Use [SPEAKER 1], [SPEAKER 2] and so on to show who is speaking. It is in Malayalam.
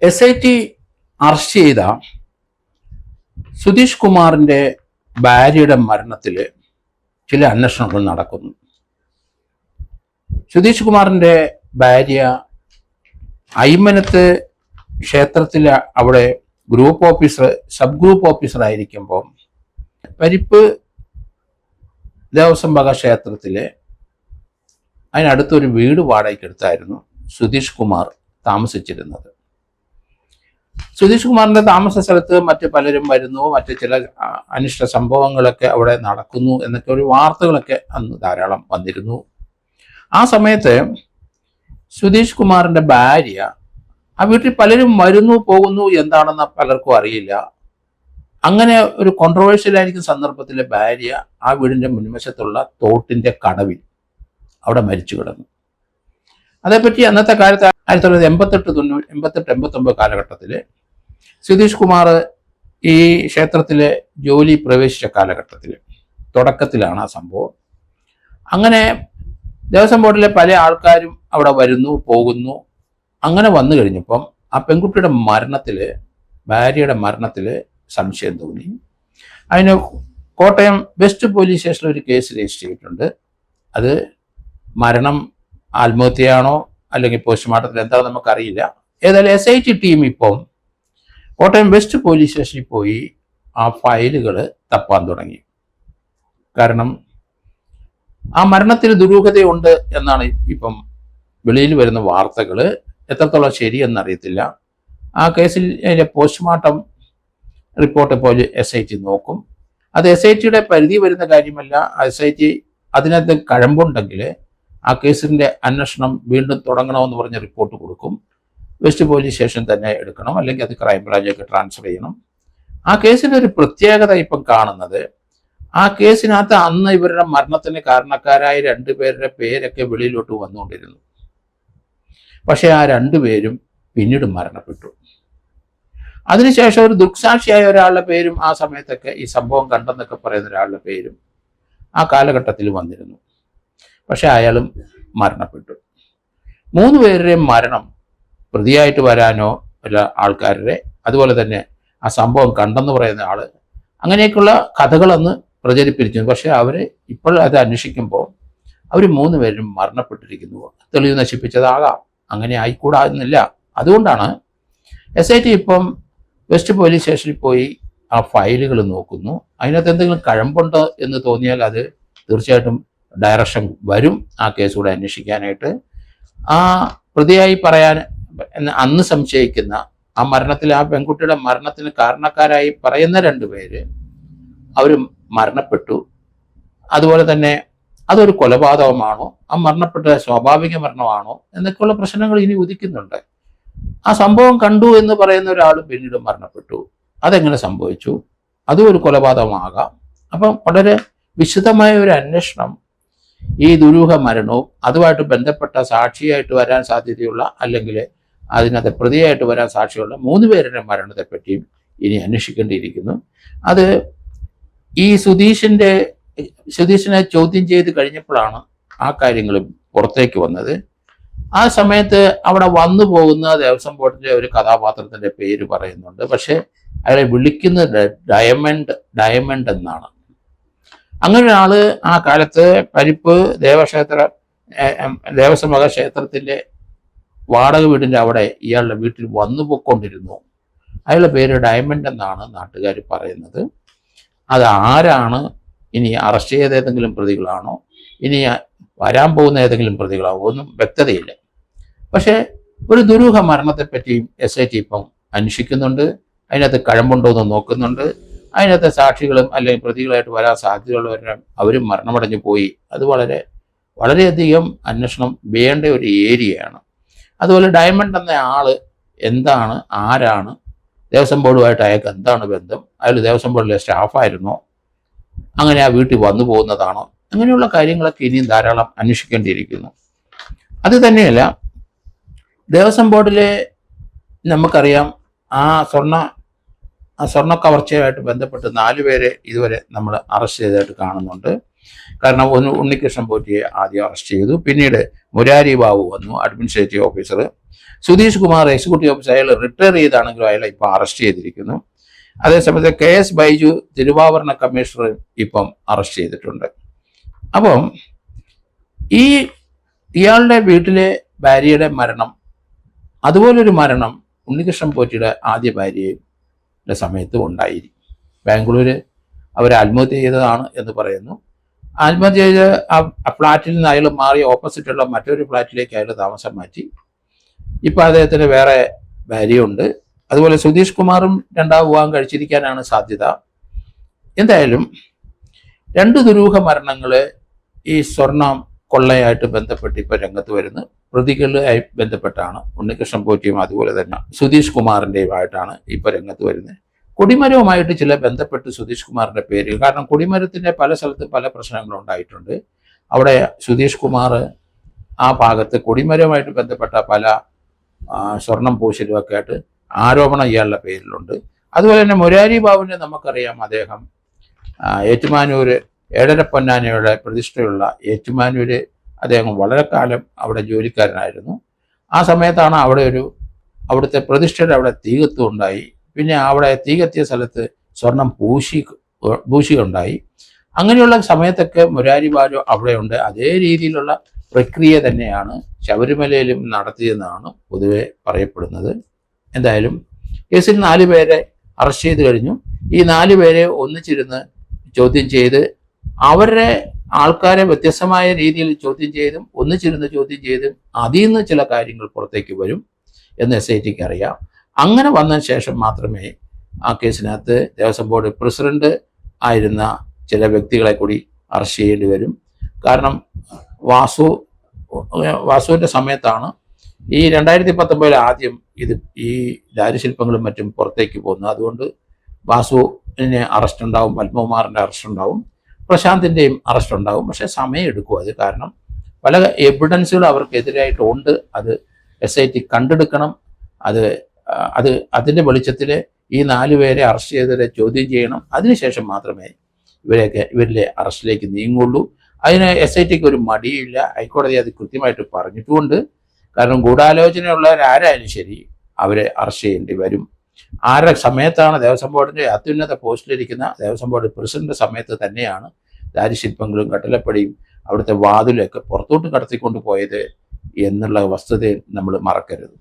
[SPEAKER 1] SIT അറസ്റ്റ് ചെയ്ത സുധീഷ് കുമാറിന്റെ ഭാര്യയുടെ മരണത്തിൽ ചില അന്വേഷണങ്ങൾ നടക്കുന്നു. സുധീഷ് കുമാറിന്റെ ഭാര്യ അയ്മനത്ത് ക്ഷേത്രത്തിൽ അവിടെ group officer, sub group officer ആയിരിക്കുമ്പോൾ പരിപ്പ് ദേവസ്വം വക ക്ഷേത്രത്തിലെ അതിനടുത്തൊരു വീട് വാടകയ്ക്ക് എടുത്തായിരുന്നു സുധീഷ് കുമാർ താമസിച്ചിരുന്നത്. സുധീഷ് കുമാറിന്റെ താമസ സ്ഥലത്ത് മറ്റ് പലരും വരുന്നു, മറ്റ് ചില അനിഷ്ട സംഭവങ്ങളൊക്കെ അവിടെ നടക്കുന്നു എന്നൊക്കെ ഒരു വാർത്തകളൊക്കെ അന്ന് ധാരാളം വന്നിരുന്നു. ആ സമയത്ത് സുധീഷ് കുമാറിന്റെ ഭാര്യ ആ വീട്ടിൽ പലരും വരുന്നു പോകുന്നു, എന്താണെന്ന് പലർക്കും അറിയില്ല. അങ്ങനെ ഒരു കോൺട്രവേഴ്ഷ്യൽ ആയിരിക്കുന്ന സന്ദർഭത്തിൽ ഭാര്യ ആ വീടിന്റെ മുൻവശത്തുള്ള തോട്ടിന്റെ കടവിൽ അവിടെ മരിച്ചു കിടന്നു. അതേപ്പറ്റി അന്നത്തെ കാലത്ത് 1988 കാലഘട്ടത്തിൽ സുധീഷ് കുമാർ ഈ ക്ഷേത്രത്തിലെ ജോലി പ്രവേശിച്ച കാലഘട്ടത്തിൽ തുടക്കത്തിലാണ് ആ സംഭവം. അങ്ങനെ ദേവസ്വം ബോർഡിലെ പല ആൾക്കാരും അവിടെ വരുന്നു പോകുന്നു. അങ്ങനെ വന്നു കഴിഞ്ഞപ്പം ആ പെൺകുട്ടിയുടെ മരണത്തിൽ, ഭാര്യയുടെ മരണത്തിൽ സംശയം തോന്നി. അതിന് കോട്ടയം വെസ്റ്റ് പോലീസ് സ്റ്റേഷനിൽ ഒരു കേസ് രജിസ്റ്റർ ചെയ്തിട്ടുണ്ട്. അത് മരണം ആത്മഹത്യയാണോ അല്ലെങ്കിൽ പോസ്റ്റ്മോർട്ടത്തിൽ എന്താണെന്ന് നമുക്കറിയില്ല. ഏതായാലും SIT ടീം ഇപ്പം കോട്ടയം വെസ്റ്റ് പോലീസ് സ്റ്റേഷനിൽ പോയി ആ ഫയലുകൾ തപ്പാൻ തുടങ്ങി. കാരണം ആ മരണത്തിൽ ദുരൂഹതയുണ്ട് എന്നാണ് ഇപ്പം വെളിയിൽ വരുന്ന വാർത്തകൾ. എത്രത്തോളം ശരിയെന്നറിയത്തില്ല. ആ കേസിൽ പോസ്റ്റ്മോർട്ടം റിപ്പോർട്ട് ഇപ്പോൾ SIT നോക്കും. അത് SITയുടെ പരിധി വരുന്ന കാര്യമല്ല. SIT അതിനകത്ത് കഴമ്പുണ്ടെങ്കിൽ ആ കേസിൻ്റെ അന്വേഷണം വീണ്ടും തുടങ്ങണമെന്ന് പറഞ്ഞ് റിപ്പോർട്ട് കൊടുക്കും. വെസ്റ്റ് പോലീസ് സ്റ്റേഷൻ തന്നെ എടുക്കണം, അല്ലെങ്കിൽ അത് ക്രൈംബ്രാഞ്ചൊക്കെ ട്രാൻസ്ഫർ ചെയ്യണം. ആ കേസിൻ്റെ ഒരു പ്രത്യേകത ഇപ്പം കാണുന്നത്, ആ കേസിനകത്ത് അന്ന് ഇവരുടെ മരണത്തിന് കാരണക്കാരായ 2 പേരുടെ പേരൊക്കെ വെളിയിലോട്ട് വന്നുകൊണ്ടിരുന്നു. പക്ഷെ ആ 2 പേരും പിന്നീട് മരണപ്പെട്ടു. അതിനുശേഷം ഒരു ദുഃസാക്ഷിയായ ഒരാളുടെ പേരും ആ സമയത്തൊക്കെ ഈ സംഭവം കണ്ടെന്നൊക്കെ പറയുന്ന ഒരാളുടെ പേരും ആ കാലഘട്ടത്തിൽ വന്നിരുന്നു. പക്ഷെ അയാളും മരണപ്പെട്ടു. 3 പേരുടെയും മരണം പ്രതിയായിട്ട് വരാനോ ഉള്ള ആൾക്കാരുടെ, അതുപോലെ തന്നെ ആ സംഭവം കണ്ടെന്ന് പറയുന്ന ആള്, അങ്ങനെയൊക്കെയുള്ള കഥകളന്ന് പ്രചരിപ്പിച്ചിരുന്നു. പക്ഷെ അവർ ഇപ്പോൾ അത് അന്വേഷിക്കുമ്പോൾ അവർ 3 പേരും മരണപ്പെട്ടിരിക്കുന്നു. തെളിവ് നശിപ്പിച്ചതാകാം, അങ്ങനെ ആയിക്കൂടാന്നില്ല. അതുകൊണ്ടാണ് SIT ഇപ്പം വെസ്റ്റ് പോലീസ് സ്റ്റേഷനിൽ പോയി ആ ഫയലുകൾ നോക്കുന്നു. അതിനകത്ത് എന്തെങ്കിലും കഴമ്പുണ്ടോ എന്ന് തോന്നിയാൽ അത് തീർച്ചയായിട്ടും ഡയറക്ഷൻ വരും ആ കേസ് കൂടെ അന്വേഷിക്കാനായിട്ട്. ആ പ്രതിയായി പറയാൻ അന്ന് സംശയിക്കുന്ന ആ മരണത്തിൽ, ആ പെൺകുട്ടിയുടെ മരണത്തിന് കാരണക്കാരായി പറയുന്ന 2 പേര് അവർ മരണപ്പെട്ടു. അതുപോലെ തന്നെ അതൊരു കൊലപാതകമാണോ, ആ മരണപ്പെട്ട സ്വാഭാവിക മരണമാണോ എന്നൊക്കെയുള്ള പ്രശ്നങ്ങൾ ഇനി ഉദിക്കുന്നുണ്ട്. ആ സംഭവം കണ്ടു എന്ന് പറയുന്ന ഒരാൾ പിന്നീട് മരണപ്പെട്ടു. അതെങ്ങനെ സംഭവിച്ചു? അതും ഒരു കൊലപാതകമാകാം. അപ്പം വളരെ വിശദമായ ഒരു അന്വേഷണം ഈ ദുരൂഹ മരണവും അതുമായിട്ട് ബന്ധപ്പെട്ട സാക്ഷിയായിട്ട് വരാൻ സാധ്യതയുള്ള, അല്ലെങ്കിൽ അതിനകത്ത് പ്രതിയായിട്ട് വരാൻ സാക്ഷിയുള്ള 3 പേരുടെ മരണത്തെപ്പറ്റിയും ഇനി അന്വേഷിക്കേണ്ടിയിരിക്കുന്നു. അത് ഈ സുധീഷിനെ ചോദ്യം ചെയ്ത് കഴിഞ്ഞപ്പോഴാണ് ആ കാര്യങ്ങൾ പുറത്തേക്ക് വന്നത്. ആ സമയത്ത് അവിടെ വന്നു പോകുന്ന ദേവസ്വം ബോർഡിന്റെ ഒരു കഥാപാത്രത്തിന്റെ പേര് പറയുന്നുണ്ട്. പക്ഷെ അയാളെ വിളിക്കുന്നത് ഡയമണ്ട് എന്നാണ്. അങ്ങനെ ഒരാള് ആ കാലത്ത് പരിപ്പ് ദേവസ്വം വക ക്ഷേത്രത്തിന്റെ വാടക വീടിന്റെ അവിടെ ഇയാളുടെ വീട്ടിൽ വന്നു പോയിക്കൊണ്ടിരുന്നു. അയാളുടെ പേര് ഡയമണ്ട് എന്നാണ് നാട്ടുകാർ പറയുന്നത്. അത് ആരാണ്, ഇനി അറസ്റ്റ് ചെയ്ത ഏതെങ്കിലും പ്രതികളാണോ, ഇനി വരാൻ പോകുന്ന ഏതെങ്കിലും പ്രതികളാണോ, ഒന്നും വ്യക്തതയില്ല. പക്ഷെ ഒരു ദുരൂഹ മരണത്തെപ്പറ്റിയും SIT ഇപ്പം അന്വേഷിക്കുന്നുണ്ട്. അതിനകത്ത് കഴമ്പുണ്ടോ എന്ന് നോക്കുന്നുണ്ട്. അതിനകത്ത് സാക്ഷികളും അല്ലെങ്കിൽ പ്രതികളായിട്ട് വരാൻ സാധ്യതയുള്ളവരും അവരും മരണമടഞ്ഞു പോയി. അത് വളരെയധികം അന്വേഷണം വേണ്ട ഒരു ഏരിയയാണ്. അതുപോലെ ഡയമണ്ട് എന്ന ആള് എന്താണ്, ആരാണ്, ദേവസ്വം ബോർഡുമായിട്ട് അയാൾക്ക് എന്താണ് ബന്ധം, അയാൾ ദേവസ്വം ബോർഡിലെ സ്റ്റാഫായിരുന്നോ, അങ്ങനെ ആ വീട്ടിൽ വന്നു പോകുന്നതാണോ, അങ്ങനെയുള്ള കാര്യങ്ങളൊക്കെ ഇനിയും ധാരാളം അന്വേഷിക്കേണ്ടിയിരിക്കുന്നു. അത് തന്നെയല്ല, ദേവസ്വം ബോർഡിലെ നമുക്കറിയാം ആ സ്വർണ്ണ കവർച്ചയുമായിട്ട് ബന്ധപ്പെട്ട് 4 പേരെ ഇതുവരെ നമ്മൾ അറസ്റ്റ് ചെയ്തതായിട്ട് കാണുന്നുണ്ട്. കാരണം ഉണ്ണികൃഷ്ണൻ പോറ്റിയെ ആദ്യം അറസ്റ്റ് ചെയ്തു. പിന്നീട് മുരാരി ബാബു വന്നു, administrative officer. Sudheesh Kumar executive officer, അയാൾ റിട്ടയർ ചെയ്താണെങ്കിലും അയാളെ ഇപ്പം അറസ്റ്റ് ചെയ്തിരിക്കുന്നു. അതേസമയത്ത് KS ബൈജു തിരുവാഭരണ കമ്മീഷണർ ഇപ്പം അറസ്റ്റ് ചെയ്തിട്ടുണ്ട്. അപ്പം ഇയാളുടെ വീട്ടിലെ ഭാര്യയുടെ മരണം, അതുപോലൊരു മരണം ഉണ്ണികൃഷ്ണൻ പോറ്റിയുടെ ആദ്യ ഭാര്യയുടെ സമയത്ത് ഉണ്ടായി. ബാംഗ്ലൂര് അവർ ആത്മഹത്യ ചെയ്തതാണ് എന്ന് പറയുന്നു. ആത്മഹത്യ ചെയ്ത് ആ ഫ്ലാറ്റിൽ നിന്ന് അയാൾ മാറി ഓപ്പോസിറ്റുള്ള മറ്റൊരു ഫ്ലാറ്റിലേക്ക് അയാൾ താമസം മാറ്റി. ഇപ്പം അദ്ദേഹത്തിന് വേറെ ഭാര്യയുണ്ട്. അതുപോലെ സുധീഷ് കുമാറും രണ്ടാം വിവാഹം കഴിച്ചിരിക്കാനാണ് സാധ്യത. എന്തായാലും 2 ദുരൂഹ മരണങ്ങൾ ഈ സ്വർണം കൊള്ളയായിട്ട് ബന്ധപ്പെട്ട് ഇപ്പോൾ രംഗത്ത് വരുന്നു. പ്രതികളുമായി ബന്ധപ്പെട്ടാണ് ഉണ്ണികൃഷ്ണൻ പോറ്റിയും അതുപോലെ തന്നെ സുധീഷ് കുമാറിൻ്റെയുമായിട്ടാണ് ഇപ്പോൾ രംഗത്ത് വരുന്നത്. കൊടിമരവുമായിട്ട് ചില ബന്ധപ്പെട്ട് സുധീഷ് കുമാറിൻ്റെ പേര്, കാരണം കൊടിമരത്തിൻ്റെ പല സ്ഥലത്തും പല പ്രശ്നങ്ങളും ഉണ്ടായിട്ടുണ്ട്. അവിടെ സുധീഷ് കുമാർ ആ ഭാഗത്ത് കൊടിമരവുമായിട്ട് ബന്ധപ്പെട്ട പല സ്വർണം പൂശലുമൊക്കെ ആയിട്ട് ആരോപണം ഇയാളുടെ പേരിലുണ്ട്. അതുപോലെ തന്നെ മുരാരി ബാബുവിനെ നമുക്കറിയാം, അദ്ദേഹം ഏറ്റുമാനൂര് ഏഴരപ്പൊന്നാനയുടെ പ്രതിഷ്ഠയുള്ള ഏറ്റുമാനൂര് അദ്ദേഹം വളരെ കാലം അവിടെ ജോലിക്കാരനായിരുന്നു. ആ സമയത്താണ് അവിടുത്തെ പ്രതിഷ്ഠയുടെ അവിടെ തീകത്വം ഉണ്ടായി. പിന്നെ അവിടെ തീകത്തിയ സ്ഥലത്ത് സ്വർണം പൂശി ഉണ്ടായി. അങ്ങനെയുള്ള സമയത്തൊക്കെ മുരാരി ബാബു അവിടെയുണ്ട്. അതേ രീതിയിലുള്ള പ്രക്രിയ തന്നെയാണ് ശബരിമലയിലും നടത്തിയെന്നാണ് പൊതുവെ പറയപ്പെടുന്നത്. എന്തായാലും കേസിൽ 4 പേരെ അറസ്റ്റ് ചെയ്ത് കഴിഞ്ഞു. ഈ 4 പേരെ ഒന്നിച്ചിരുന്ന് ചോദ്യം ചെയ്ത് അവരുടെ ആൾക്കാരെ വ്യത്യസ്തമായ രീതിയിൽ ചോദ്യം ചെയ്തും ഒന്നിച്ചിരുന്ന് ചോദ്യം ചെയ്തും അതിൽ നിന്ന് ചില കാര്യങ്ങൾ പുറത്തേക്ക് വരും എന്ന് SITക്ക് അറിയാം. അങ്ങനെ വന്നതിന് ശേഷം മാത്രമേ ആ കേസിനകത്ത് ദേവസ്വം ബോർഡ് പ്രസിഡന്റ് ആയിരുന്ന ചില വ്യക്തികളെ കൂടി അറസ്റ്റ് ചെയ്യേണ്ടി വരും. കാരണം വാസുവിൻ്റെ സമയത്താണ് ഈ 2019 ആദ്യം ഈ ദാരുശില്പങ്ങളും മറ്റും പുറത്തേക്ക് പോകുന്നത്. അതുകൊണ്ട് വാസുവിന് അറസ്റ്റ് ഉണ്ടാവും, പത്മകുമാറിൻ്റെ അറസ്റ്റ് ഉണ്ടാവും, പ്രശാന്തിൻ്റെയും അറസ്റ്റ് ഉണ്ടാവും. പക്ഷേ സമയം എടുക്കും അത്. കാരണം പല എവിഡൻസുകൾ അവർക്കെതിരായിട്ടുണ്ട്. അത് SIT കണ്ടെടുക്കണം. അതിൻ്റെ വെളിച്ചത്തിൽ ഈ 4 പേരെ അറസ്റ്റ് ചെയ്തവരെ ചോദ്യം ചെയ്യണം. അതിനുശേഷം മാത്രമേ ഇവരിലെ അറസ്റ്റിലേക്ക് നീങ്ങുള്ളൂ. അതിന് SITക്ക് ഒരു മടിയില്ല. ഹൈക്കോടതി അത് കൃത്യമായിട്ട് പറഞ്ഞിട്ടുമുണ്ട്. കാരണം ഗൂഢാലോചനയുള്ളവരാരായാലും ശരി അവരെ അറസ്റ്റ് ചെയ്യേണ്ടി വരും. ആരുടെ സമയത്താണ് ദേവസ്വം ബോർഡിൻ്റെ അത്യുന്നത പോസ്റ്റിലിരിക്കുന്ന ദേവസ്വം ബോർഡ് പ്രസിഡന്റ് സമയത്ത് തന്നെയാണ് ദാരുശില്പങ്ങളും കട്ടിലപ്പടിയും അവിടുത്തെ വാതിലൊക്കെ പുറത്തോട്ട് കടത്തിക്കൊണ്ട് പോയത് എന്നുള്ള വസ്തുതയെ നമ്മൾ മറക്കരുത്.